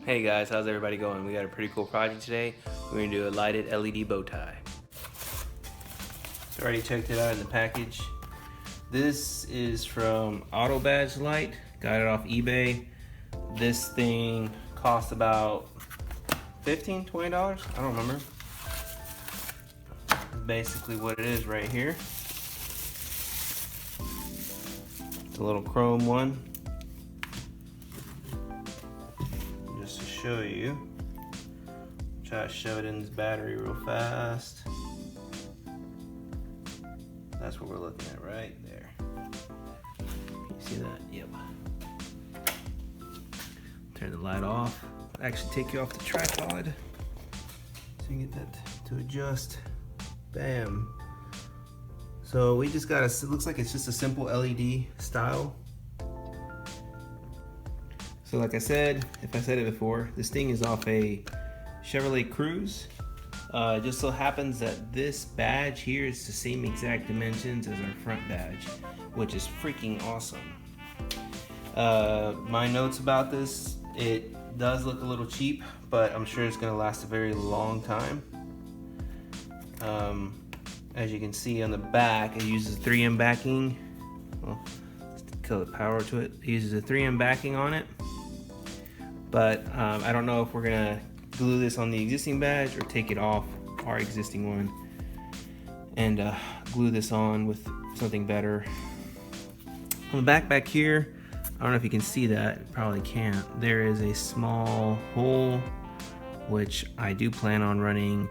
Hey guys, how's everybody going? We got a pretty cool project today. We're gonna do a lighted LED bow tie. So I already checked it out in the package. This is from Auto Badge Light. Got it off eBay. This thing cost about $15, $20? I don't remember. Basically what it is right here. It's a little chrome one. Just to show you. Try to shove it in this battery real fast. That's what we're looking at right there. Can you see that? Yep. Turn the light off. Actually take you off the tripod so you can get that to adjust. Bam. So we just got a, it looks like it's just a simple LED style. So like I said, if I said it before, this thing is off a Chevrolet Cruze. It just so happens that this badge here is the same exact dimensions as our front badge, which is freaking awesome. My notes about this, it does look a little cheap, but I'm sure it's gonna last a very long time. As you can see on the back, it uses 3M backing. Well, just kill the power to it. It uses a 3M backing on it. But I don't know if we're gonna glue this on the existing badge or take it off our existing one and glue this on with something better. On the back here, I don't know if you can see that, probably can't. There is a small hole, which I do plan on running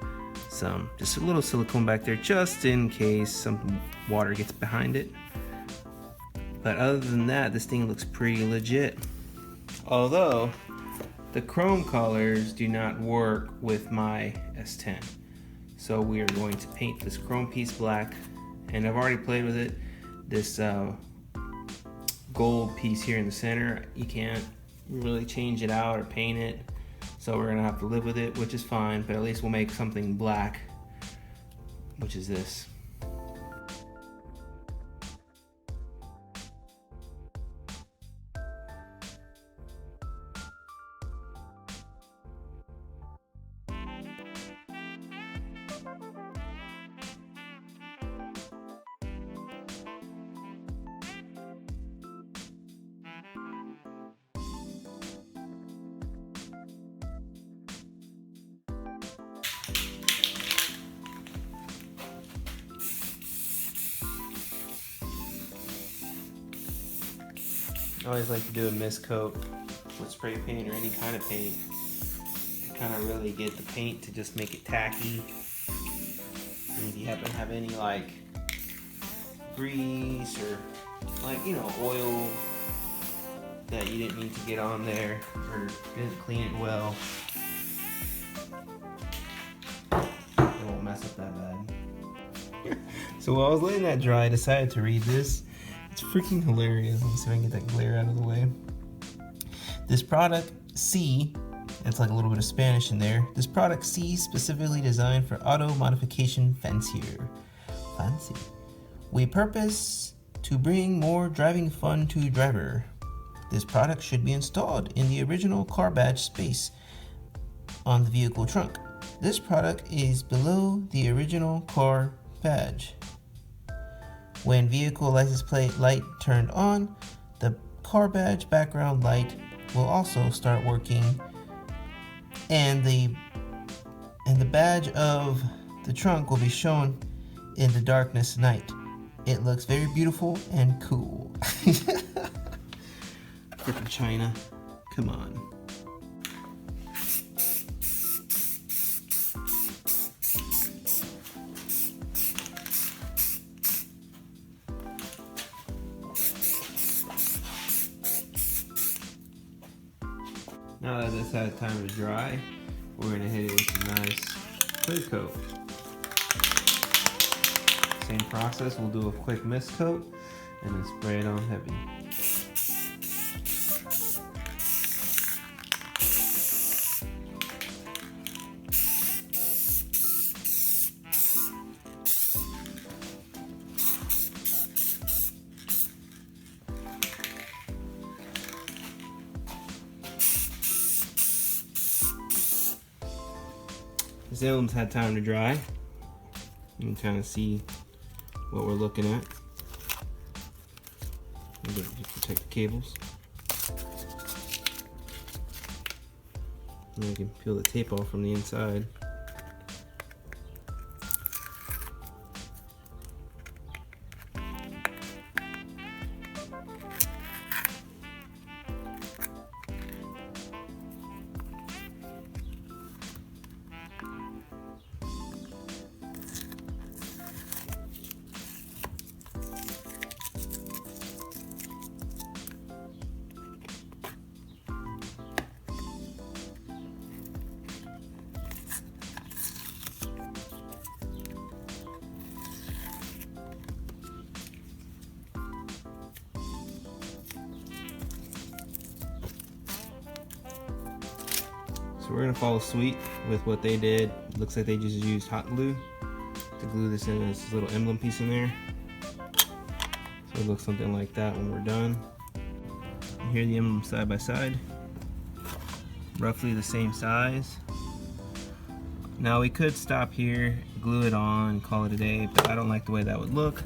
just a little silicone back there just in case some water gets behind it. But other than that, this thing looks pretty legit. Although, the chrome colors do not work with my S10. So we are going to paint this chrome piece black, and I've already played with it. This gold piece here in the center, you can't really change it out or paint it. So we're gonna have to live with it, which is fine, but at least we'll make something black, which is this. I always like to do a mist coat with spray paint or any kind of paint to kind of really get the paint to just make it tacky. And if you happen to have any like grease or like, you know, oil that you didn't need to get on there or didn't clean it well, it won't mess up that bad. So while I was letting that dry, I decided to read this. It's freaking hilarious. Let me see if I can get that glare out of the way. This product C, it's like a little bit of Spanish in there. This product C specifically designed for auto modification fancier. Fancy. We purpose to bring more driving fun to driver. This product should be installed in the original car badge space on the vehicle trunk. This product is below the original car badge. When vehicle license plate light turned on, the car badge background light will also start working, and the badge of the trunk will be shown in the darkness night. It looks very beautiful and cool. Frickin' China, come on. Now that this has time to dry, we're gonna hit it with a nice clear coat. Same process, we'll do a quick mist coat and then spray it on heavy. This emblem's had time to dry. You can kind of see what we're looking at. Just protect the cables. And you can peel the tape off from the inside. So we're gonna follow suit with what they did. Looks like they just used hot glue to glue this in this little emblem piece in there. So it looks something like that when we're done. And here are the emblems side by side. Roughly the same size. Now we could stop here, glue it on, call it a day, but I don't like the way that would look.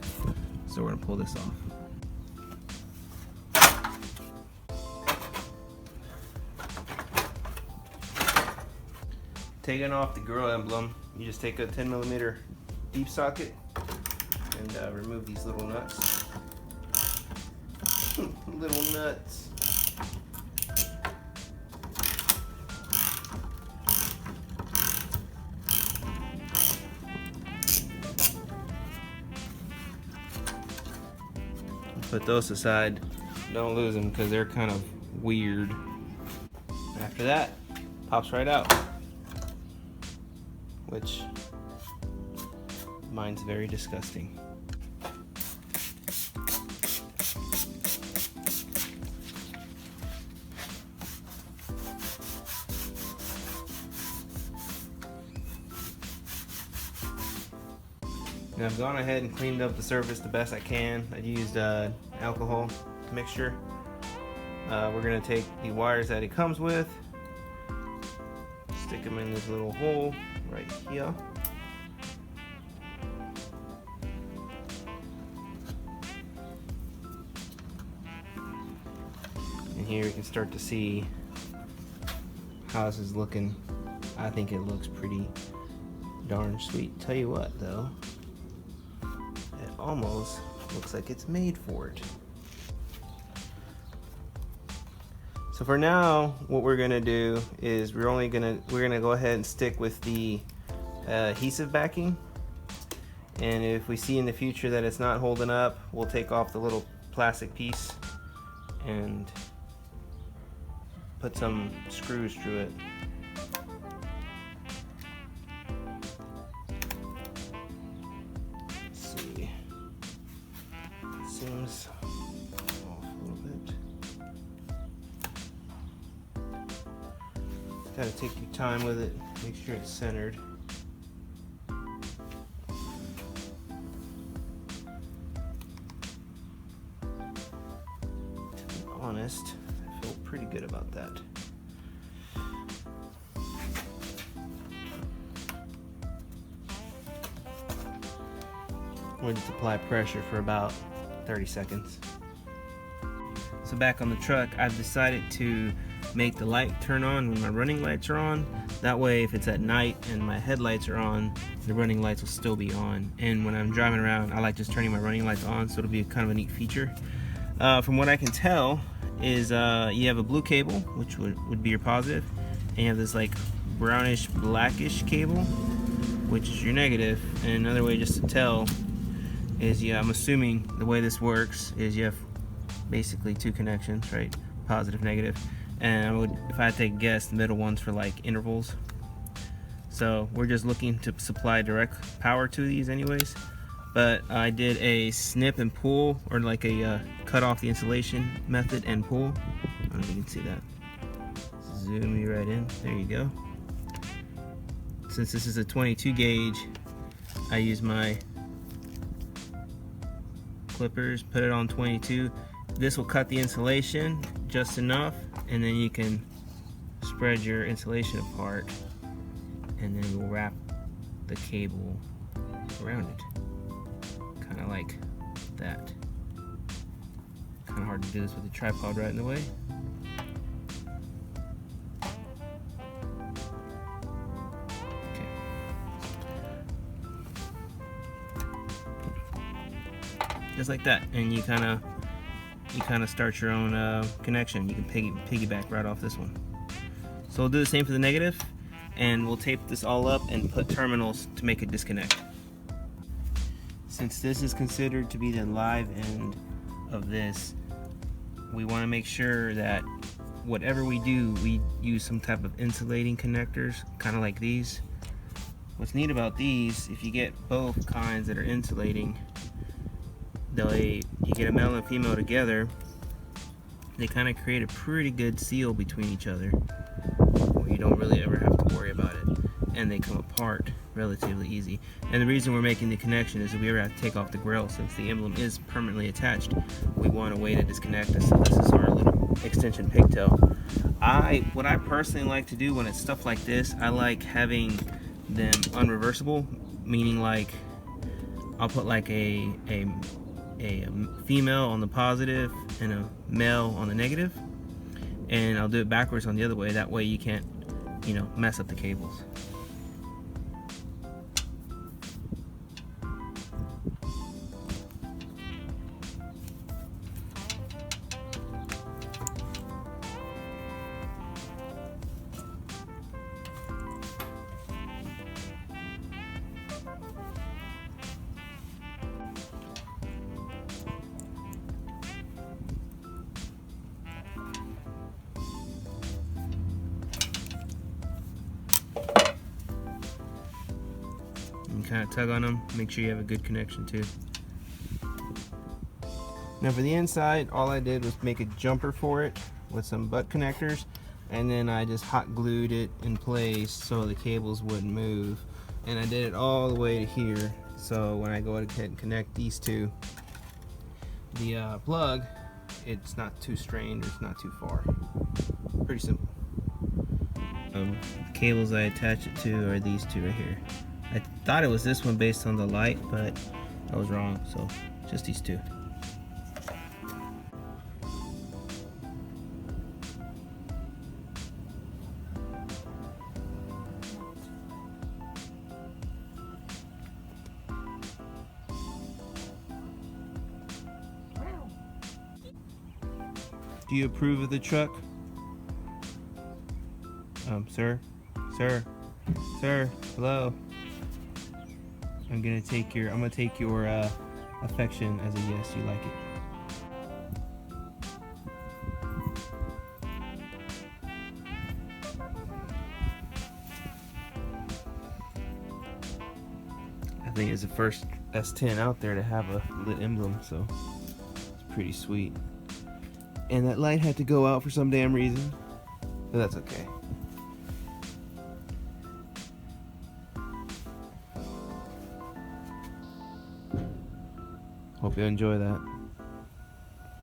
So we're gonna pull this off. Taking off the grille emblem, you just take a 10mm deep socket and remove these little nuts. Little nuts. Put those aside. Don't lose them because they're kind of weird. After that, pops right out. Which, mine's very disgusting. Now I've gone ahead and cleaned up the surface the best I can. I used alcohol mixture. We're gonna take the wires that it comes with, stick them in this little hole right here. And here you can start to see how this is looking. I think it looks pretty darn sweet. Tell you what though, it almost looks like it's made for it. So for now, what we're gonna do is we're gonna go ahead and stick with the adhesive backing. And if we see in the future that it's not holding up, we'll take off the little plastic piece and put some screws through it. Let's see. It seems off a little bit. Gotta take your time with it, make sure it's centered. To be honest, I feel pretty good about that. We'll just apply pressure for about 30 seconds. So back on the truck, I've decided to make the light turn on when my running lights are on. That way if it's at night and my headlights are on, the running lights will still be on. And when I'm driving around, I like just turning my running lights on, so it'll be kind of a neat feature. From what I can tell is you have a blue cable, which would be your positive, and you have this like brownish blackish cable, which is your negative. And another way just to tell is, I'm assuming the way this works is you have basically two connections, right? Positive, negative. And if I had to take a guess, the middle one's for like intervals. So we're just looking to supply direct power to these anyways. But I did a snip and pull, or like a cut off the insulation method and pull. I don't know if you can see that. Zoom you right in, there you go. Since this is a 22 gauge, I use my clippers, put it on 22. This will cut the insulation just enough, and then you can spread your insulation apart and then we'll wrap the cable around it, kind of like that. Kind of hard to do this with the tripod right in the way. Okay. Just like that, and you kind of start your own connection. You can piggyback right off this one. So we'll do the same for the negative, and we'll tape this all up and put terminals to make it disconnect. Since this is considered to be the live end of this, we want to make sure that whatever we do, we use some type of insulating connectors, kind of like these. What's neat about these, if you get both kinds that are insulating, you get a male and female together, they kind of create a pretty good seal between each other, where you don't really ever have to worry about it, and they come apart relatively easy. And the reason we're making the connection is if we ever have to take off the grille, since the emblem is permanently attached, we want a way to disconnect it. So this is our little extension pigtail. What I personally like to do when it's stuff like this, I like having them unreversible, meaning like I'll put like a female on the positive and a male on the negative, and I'll do it backwards on the other way. That way you can't, mess up the cables. And kind of tug on them, make sure you have a good connection too. Now for the inside, all I did was make a jumper for it with some butt connectors, and then I just hot glued it in place so the cables wouldn't move. And I did it all the way to here, so when I go ahead and connect these two, the plug, it's not too strained or it's not too far. Pretty simple. The cables I attach it to are these two right here. I thought it was this one based on the light, but I was wrong, so just these two. Do you approve of the truck? Sir, hello. I'm gonna take your affection as a yes. You like it. I think it's the first S10 out there to have a lit emblem, so it's pretty sweet. And that light had to go out for some damn reason, but that's okay. Hope you enjoy that.